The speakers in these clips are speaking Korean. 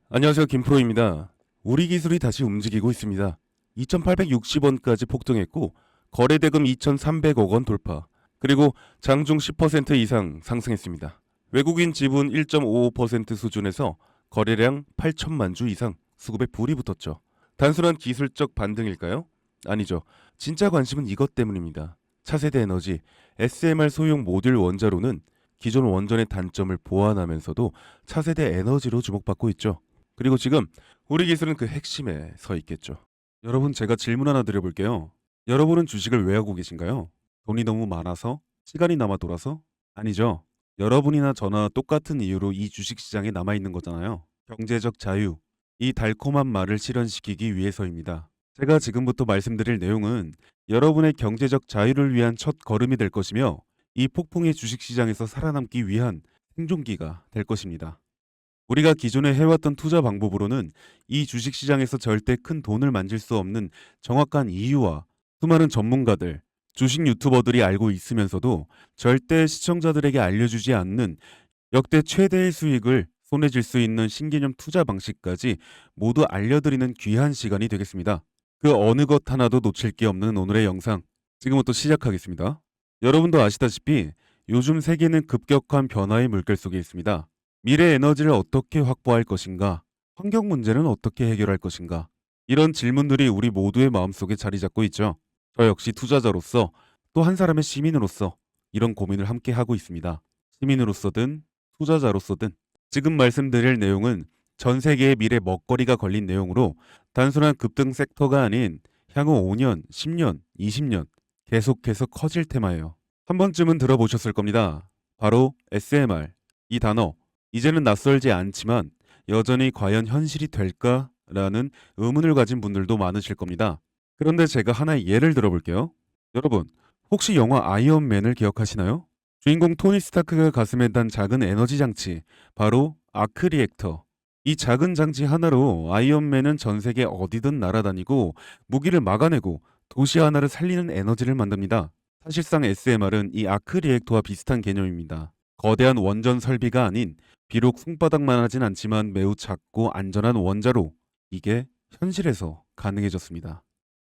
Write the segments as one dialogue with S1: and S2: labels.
S1: 안녕하세요. 김프로입니다. 우리 기술이 다시 움직이고 있습니다. 2,860원까지 폭등했고 거래대금 2,300억 원 돌파. 그리고 장중 10% 이상 상승했습니다. 외국인 지분 1.55% 수준에서 거래량 8천만 주 이상 수급에 불이 붙었죠. 단순한 기술적 반등일까요? 아니죠. 진짜 관심은 이것 때문입니다. 차세대 에너지, SMR 소형 모듈 원자로는 기존 원전의 단점을 보완하면서도 차세대 에너지로 주목받고 있죠. 그리고 지금 우리 기술은 그 핵심에 서 있겠죠. 여러분, 제가 질문 하나 드려볼게요. 여러분은 주식을 왜 하고 계신가요? 돈이 너무 많아서? 시간이 남아 돌아서? 아니죠. 여러분이나 저나 똑같은 이유로 이 주식시장에 남아있는 거잖아요. 경제적 자유. 이 달콤한 말을 실현시키기 위해서입니다. 제가 지금부터 말씀드릴 내용은 여러분의 경제적 자유를 위한 첫 걸음이 될 것이며 이 폭풍의 주식시장에서 살아남기 위한 생존기가 될 것입니다. 우리가 기존에 해왔던 투자 방법으로는 이 주식시장에서 절대 큰 돈을 만질 수 없는 정확한 이유와 수많은 전문가들, 주식 유튜버들이 알고 있으면서도 절대 시청자들에게 알려주지 않는 역대 최대의 수익을 손에 쥘 수 있는 신개념 투자 방식까지 모두 알려드리는 귀한 시간이 되겠습니다. 그 어느 것 하나도 놓칠 게 없는 오늘의 영상, 지금부터 시작하겠습니다. 여러분도 아시다시피 요즘 세계는 급격한 변화의 물결 속에 있습니다. 미래 에너지를 어떻게 확보할 것인가? 환경 문제는 어떻게 해결할 것인가? 이런 질문들이 우리 모두의 마음속에 자리 잡고 있죠. 저 역시 투자자로서 또 한 사람의 시민으로서 이런 고민을 함께 하고 있습니다. 시민으로서든 투자자로서든 지금 말씀드릴 내용은 전 세계의 미래 먹거리가 걸린 내용으로 단순한 급등 섹터가 아닌 향후 5년, 10년, 20년 계속해서 커질 테마예요. 한 번쯤은 들어보셨을 겁니다. 바로 SMR. 이 단어. 이제는 낯설지 않지만 여전히 과연 현실이 될까라는 의문을 가진 분들도 많으실 겁니다. 그런데 제가 하나의 예를 들어볼게요. 여러분, 혹시 영화 아이언맨을 기억하시나요? 주인공 토니 스타크가 가슴에 단 작은 에너지 장치, 바로 아크 리액터. 이 작은 장치 하나로 아이언맨은 전 세계 어디든 날아다니고 무기를 막아내고 도시 하나를 살리는 에너지를 만듭니다. 사실상 SMR은 이 아크 리액터와 비슷한 개념입니다. 거대한 원전 설비가 아닌 비록 손바닥만 하진 않지만 매우 작고 안전한 원자로, 이게 현실에서 가능해졌습니다.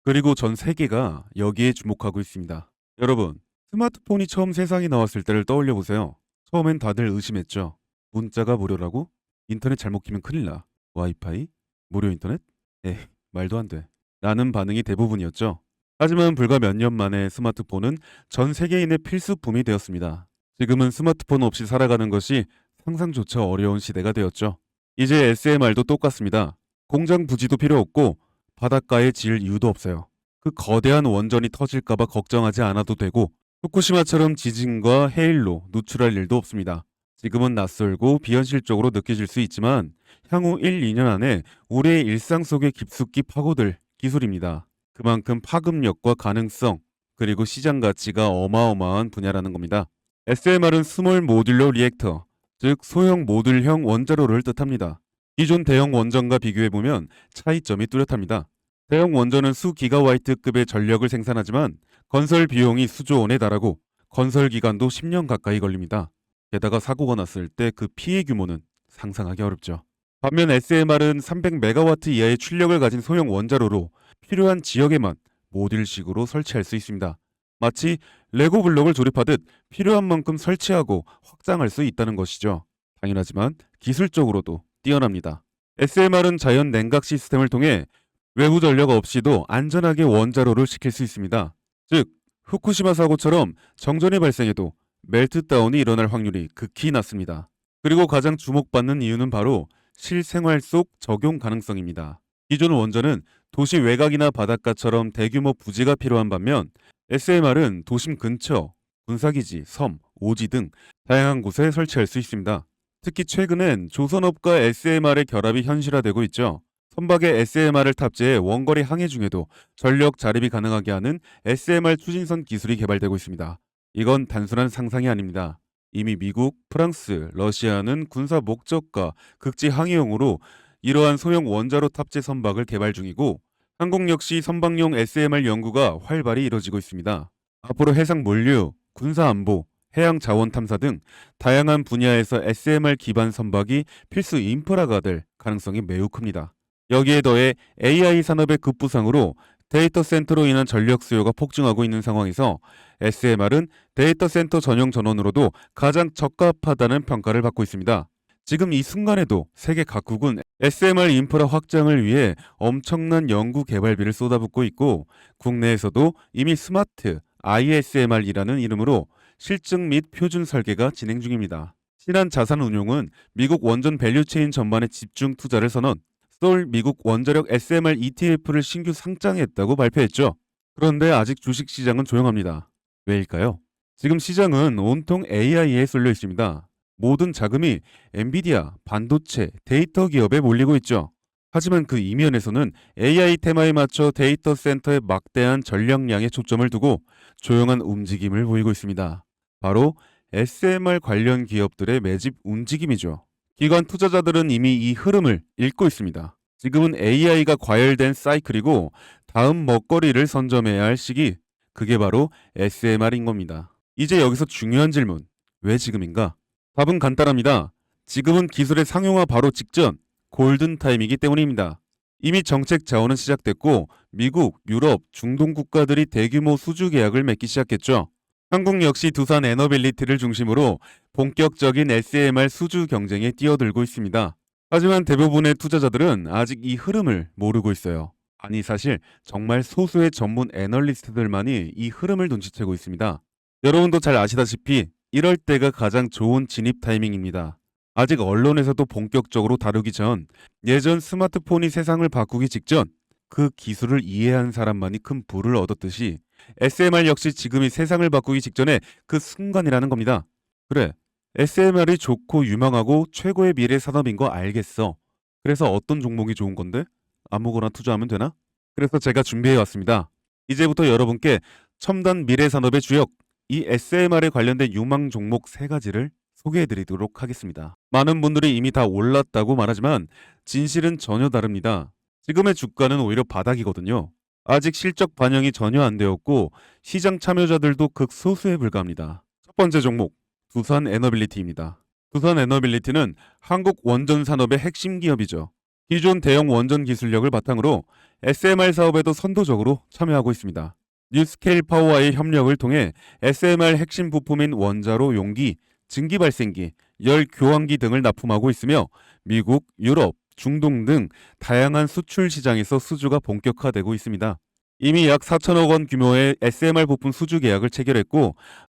S1: 그리고 전 세계가 여기에 주목하고 있습니다. 여러분, 스마트폰이 처음 세상에 나왔을 때를 떠올려 보세요. 처음엔 다들 의심했죠. 문자가 무료라고? 인터넷 잘못 키면 큰일 나. 와이파이? 무료 인터넷? 에이, 말도 안 돼. 라는 반응이 대부분이었죠. 하지만 불과 몇 년 만에 스마트폰은 전 세계인의 필수품이 되었습니다. 지금은 스마트폰 없이 살아가는 것이 상상조차 어려운 시대가 되었죠. 이제 SMR도 똑같습니다. 공장 부지도 필요 없고 바닷가에 지을 이유도 없어요. 그 거대한 원전이 터질까봐 걱정하지 않아도 되고 후쿠시마처럼 지진과 해일로 누출할 일도 없습니다. 지금은 낯설고 비현실적으로 느껴질 수 있지만 향후 1, 2년 안에 우리의 일상 속에 깊숙이 파고들 기술입니다. 그만큼 파급력과 가능성, 그리고 시장 가치가 어마어마한 분야라는 겁니다. SMR은 스몰 모듈러 리액터, 즉 소형 모듈형 원자로를 뜻합니다. 기존 대형 원전과 비교해보면 차이점이 뚜렷합니다. 대형 원전은 수 기가와이트급의 전력을 생산하지만 건설 비용이 수조 원에 달하고 건설 기간도 10년 가까이 걸립니다. 게다가 사고가 났을 때 그 피해 규모는 상상하기 어렵죠. 반면 SMR은 300메가와트 이하의 출력을 가진 소형 원자로로 필요한 지역에만 모듈식으로 설치할 수 있습니다. 마치 레고 블록을 조립하듯 필요한 만큼 설치하고 확장할 수 있다는 것이죠. 당연하지만 기술적으로도 뛰어납니다. SMR은 자연 냉각 시스템을 통해 외부 전력 없이도 안전하게 원자로를 식힐 수 있습니다. 즉, 후쿠시마 사고처럼 정전이 발생해도 멜트다운이 일어날 확률이 극히 낮습니다. 그리고 가장 주목받는 이유는 바로 실생활 속 적용 가능성입니다. 기존 원전은 도시 외곽이나 바닷가처럼 대규모 부지가 필요한 반면 SMR은 도심 근처, 군사기지, 섬, 오지 등 다양한 곳에 설치할 수 있습니다. 특히 최근엔 조선업과 SMR의 결합이 현실화되고 있죠. 선박에 SMR을 탑재해 원거리 항해 중에도 전력 자립이 가능하게 하는 SMR 추진선 기술이 개발되고 있습니다. 이건 단순한 상상이 아닙니다. 이미 미국, 프랑스, 러시아는 군사 목적과 극지 항해용으로 이러한 소형 원자로 탑재 선박을 개발 중이고 한국 역시 선박용 SMR 연구가 활발히 이뤄지고 있습니다. 앞으로 해상 물류, 군사 안보, 해양 자원 탐사 등 다양한 분야에서 SMR 기반 선박이 필수 인프라가 될 가능성이 매우 큽니다. 여기에 더해 AI 산업의 급부상으로 데이터 센터로 인한 전력 수요가 폭증하고 있는 상황에서 SMR은 데이터 센터 전용 전원으로도 가장 적합하다는 평가를 받고 있습니다. 지금 이 순간에도 세계 각국은 SMR 인프라 확장을 위해 엄청난 연구 개발비를 쏟아붓고 있고 국내에서도 이미 스마트 ISMR이라는 이름으로 실증 및 표준 설계가 진행 중입니다. 신한 자산운용은 미국 원전 밸류체인 전반에 집중 투자를 선언, 서울 미국 원자력 SMR ETF를 신규 상장했다고 발표했죠. 그런데 아직 주식시장은 조용합니다. 왜일까요? 지금 시장은 온통 AI에 쏠려 있습니다. 모든 자금이 엔비디아, 반도체, 데이터 기업에 몰리고 있죠. 하지만 그 이면에서는 AI 테마에 맞춰 데이터 센터에 막대한 전력량에 초점을 두고 조용한 움직임을 보이고 있습니다. 바로 SMR 관련 기업들의 매집 움직임이죠. 기관 투자자들은 이미 이 흐름을 읽고 있습니다. 지금은 AI가 과열된 사이클이고 다음 먹거리를 선점해야 할 시기, 그게 바로 SMR인 겁니다. 이제 여기서 중요한 질문, 왜 지금인가? 답은 간단합니다. 지금은 기술의 상용화 바로 직전, 골든타임이기 때문입니다. 이미 정책 자원은 시작됐고 미국, 유럽, 중동 국가들이 대규모 수주 계약을 맺기 시작했죠. 한국 역시 두산 에너빌리티를 중심으로 본격적인 SMR 수주 경쟁에 뛰어들고 있습니다. 하지만 대부분의 투자자들은 아직 이 흐름을 모르고 있어요. 아니 사실 정말 소수의 전문 애널리스트들만이 이 흐름을 눈치채고 있습니다. 여러분도 잘 아시다시피 이럴 때가 가장 좋은 진입 타이밍입니다. 아직 언론에서도 본격적으로 다루기 전, 예전 스마트폰이 세상을 바꾸기 직전 그 기술을 이해한 사람만이 큰 부를 얻었듯이 SMR 역시 지금이 세상을 바꾸기 직전에 그 순간이라는 겁니다. 그래, SMR이 좋고 유망하고 최고의 미래 산업인 거 알겠어. 그래서 어떤 종목이 좋은 건데? 아무거나 투자하면 되나? 그래서 제가 준비해 왔습니다. 이제부터 여러분께 첨단 미래 산업의 주역, 이 SMR에 관련된 유망 종목 3가지를 소개해 드리도록 하겠습니다. 많은 분들이 이미 다 올랐다고 말하지만 진실은 전혀 다릅니다. 지금의 주가는 오히려 바닥이거든요. 아직 실적 반영이 전혀 안 되었고 시장 참여자들도 극소수에 불과합니다. 첫 번째 종목, 두산 에너빌리티입니다. 두산 에너빌리티는 한국 원전 산업의 핵심 기업이죠. 기존 대형 원전 기술력을 바탕으로 SMR 사업에도 선도적으로 참여하고 있습니다. 뉴스케일 파워와의 협력을 통해 SMR 핵심 부품인 원자로 용기, 증기 발생기, 열 교환기 등을 납품하고 있으며 미국, 유럽, 중동 등 다양한 수출 시장에서 수주가 본격화되고 있습니다. 이미 약 4천억 원 규모의 SMR 부품 수주 계약을 체결했고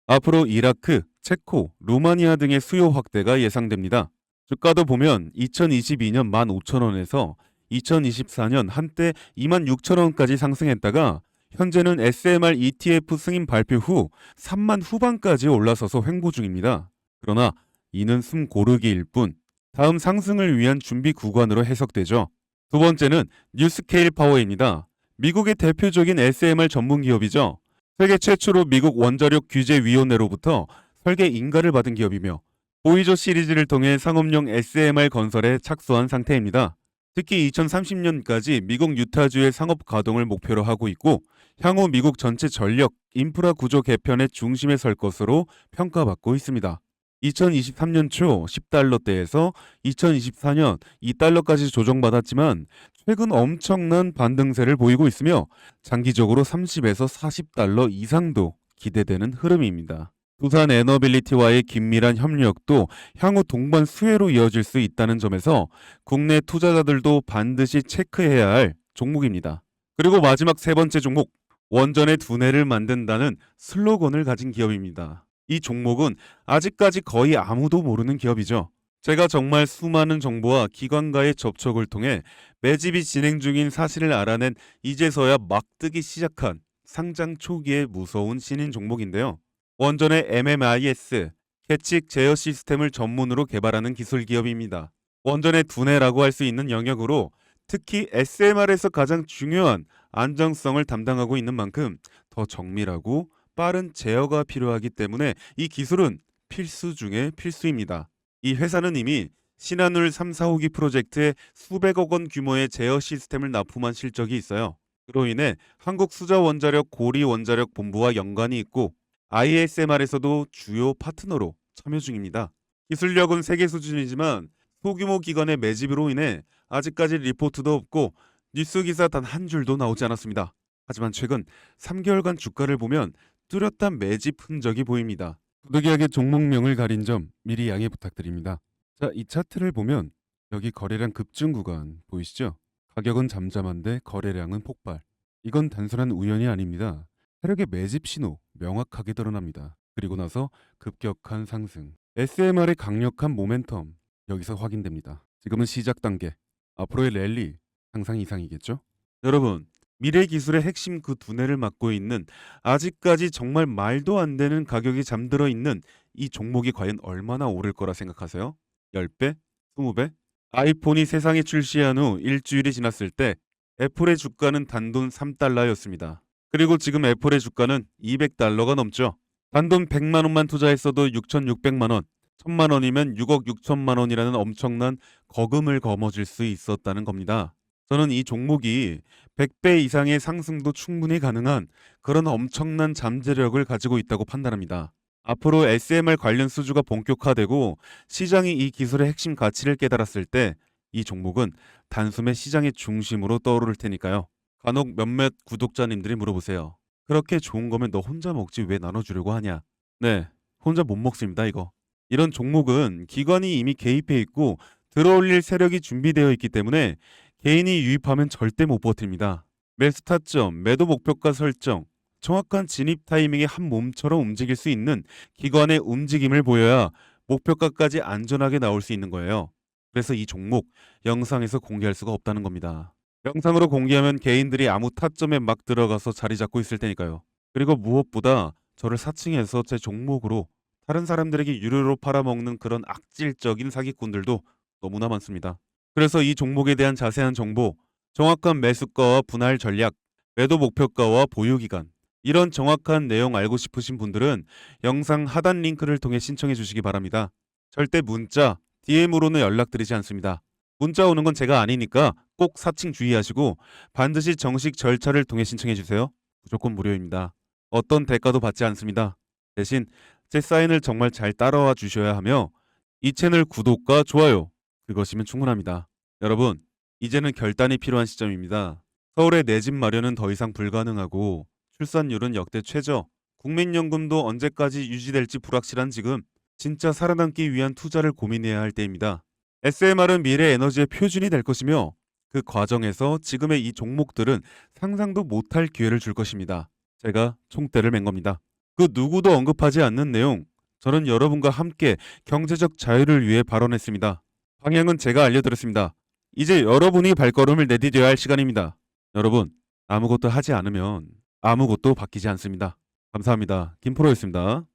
S1: 앞으로 이라크, 체코, 루마니아 등의 수요 확대가 예상됩니다. 주가도 보면 2022년 15,000원에서 2024년 한때 26,000원까지 상승했다가 현재는 SMR ETF 승인 발표 후 3만 후반까지 올라서서 횡보 중입니다. 그러나 이는 숨 고르기일 뿐 다음 상승을 위한 준비 구간으로 해석되죠. 두 번째는 뉴스케일 파워입니다. 미국의 대표적인 SMR 전문 기업이죠. 세계 최초로 미국 원자력 규제위원회로부터 설계 인가를 받은 기업이며 보이저 시리즈를 통해 상업용 SMR 건설에 착수한 상태입니다. 특히 2030년까지 미국 유타주의 상업 가동을 목표로 하고 있고 향후 미국 전체 전력, 인프라 구조 개편의 중심에 설 것으로 평가받고 있습니다. 2023년 초 10달러대에서 2024년 2달러까지 조정받았지만 최근 엄청난 반등세를 보이고 있으며 장기적으로 30에서 40달러 이상도 기대되는 흐름입니다. 두산 에너빌리티와의 긴밀한 협력도 향후 동반 수혜로 이어질 수 있다는 점에서 국내 투자자들도 반드시 체크해야 할 종목입니다. 그리고 마지막 3번째 종목, 원전의 두뇌를 만든다는 슬로건을 가진 기업입니다. 이 종목은 아직까지 거의 아무도 모르는 기업이죠. 제가 정말 수많은 정보와 기관과의 접촉을 통해 매집이 진행 중인 사실을 알아낸 이제서야 막 뜨기 시작한 상장 초기의 무서운 신인 종목인데요. 원전의 MMIS, 계측 제어 시스템을 전문으로 개발하는 기술 기업입니다. 원전의 두뇌라고 할 수 있는 영역으로 특히 SMR에서 가장 중요한 안정성을 담당하고 있는 만큼 더 정밀하고 빠른 제어가 필요하기 때문에 이 기술은 필수 중의 필수입니다. 이 회사는 이미 신한울 3, 4호기 프로젝트에 수백억 원 규모의 제어 시스템을 납품한 실적이 있어요. 그로 인해 한국수자원자력 고리원자력본부와 연관이 있고 ISMR에서도 주요 파트너로 참여 중입니다. 기술력은 세계 수준이지만 소규모 기관의 매집으로 인해 아직까지 리포트도 없고 뉴스 기사 단 한 줄도 나오지 않았습니다. 하지만 최근 3개월간 주가를 보면 뚜렷한 매집 흔적이 보입니다. 부득이하게 종목명을 가린 점 미리 양해 부탁드립니다. 자, 이 차트를 보면 여기 거래량 급증 구간 보이시죠? 가격은 잠잠한데 거래량은 폭발. 이건 단순한 우연이 아닙니다. 세력의 매집 신호 명확하게 드러납니다. 그리고 나서 급격한 상승. SMR의 강력한 모멘텀 여기서 확인됩니다. 지금은 시작 단계. 앞으로의 랠리 상상 이상이겠죠? 여러분, 미래 기술의 핵심 그 두뇌를 맡고 있는 아직까지 정말 말도 안 되는 가격이 잠들어 있는 이 종목이 과연 얼마나 오를 거라 생각하세요? 10배? 20배? 아이폰이 세상에 출시한 후 일주일이 지났을 때 애플의 주가는 단돈 3달러였습니다. 그리고 지금 애플의 주가는 200달러가 넘죠. 단돈 100만 원만 투자했어도 6,600만 원, 1,000만 원이면 6억 6천만 원이라는 엄청난 거금을 거머쥘 수 있었다는 겁니다. 저는 이 종목이 100배 이상의 상승도 충분히 가능한 그런 엄청난 잠재력을 가지고 있다고 판단합니다. 앞으로 SMR 관련 수주가 본격화되고 시장이 이 기술의 핵심 가치를 깨달았을 때 이 종목은 단숨에 시장의 중심으로 떠오를 테니까요. 간혹 몇몇 구독자님들이 물어보세요. 그렇게 좋은 거면 너 혼자 먹지 왜 나눠주려고 하냐? 네, 혼자 못 먹습니다 이거. 이런 종목은 기관이 이미 개입해 있고 들어올릴 세력이 준비되어 있기 때문에 개인이 유입하면 절대 못 버팁니다. 매수 타점, 매도 목표가 설정, 정확한 진입 타이밍에 한 몸처럼 움직일 수 있는 기관의 움직임을 보여야 목표가까지 안전하게 나올 수 있는 거예요. 그래서 이 종목 영상에서 공개할 수가 없다는 겁니다. 영상으로 공개하면 개인들이 아무 타점에 막 들어가서 자리 잡고 있을 테니까요. 그리고 무엇보다 저를 사칭해서 제 종목으로 다른 사람들에게 유료로 팔아먹는 그런 악질적인 사기꾼들도 너무나 많습니다. 그래서 이 종목에 대한 자세한 정보, 정확한 매수가와 분할 전략, 매도 목표가와 보유 기간, 이런 정확한 내용 알고 싶으신 분들은 영상 하단 링크를 통해 신청해 주시기 바랍니다. 절대 문자, DM으로는 연락드리지 않습니다. 문자 오는 건 제가 아니니까 꼭 사칭 주의하시고 반드시 정식 절차를 통해 신청해 주세요. 무조건 무료입니다. 어떤 대가도 받지 않습니다. 대신 제 사인을 정말 잘 따라와 주셔야 하며 이 채널 구독과 좋아요, 그것이면 충분합니다. 여러분, 이제는 결단이 필요한 시점입니다. 서울의 내 집 마련은 더 이상 불가능하고 출산율은 역대 최저, 국민연금도 언제까지 유지될지 불확실한 지금 진짜 살아남기 위한 투자를 고민해야 할 때입니다. SMR은 미래 에너지의 표준이 될 것이며 그 과정에서 지금의 이 종목들은 상상도 못할 기회를 줄 것입니다. 제가 총대를 맨 겁니다. 그 누구도 언급하지 않는 내용, 저는 여러분과 함께 경제적 자유를 위해 발언했습니다. 방향은 제가 알려드렸습니다. 이제 여러분이 발걸음을 내디뎌야 할 시간입니다. 여러분, 아무것도 하지 않으면 아무것도 바뀌지 않습니다. 감사합니다. 김프로였습니다.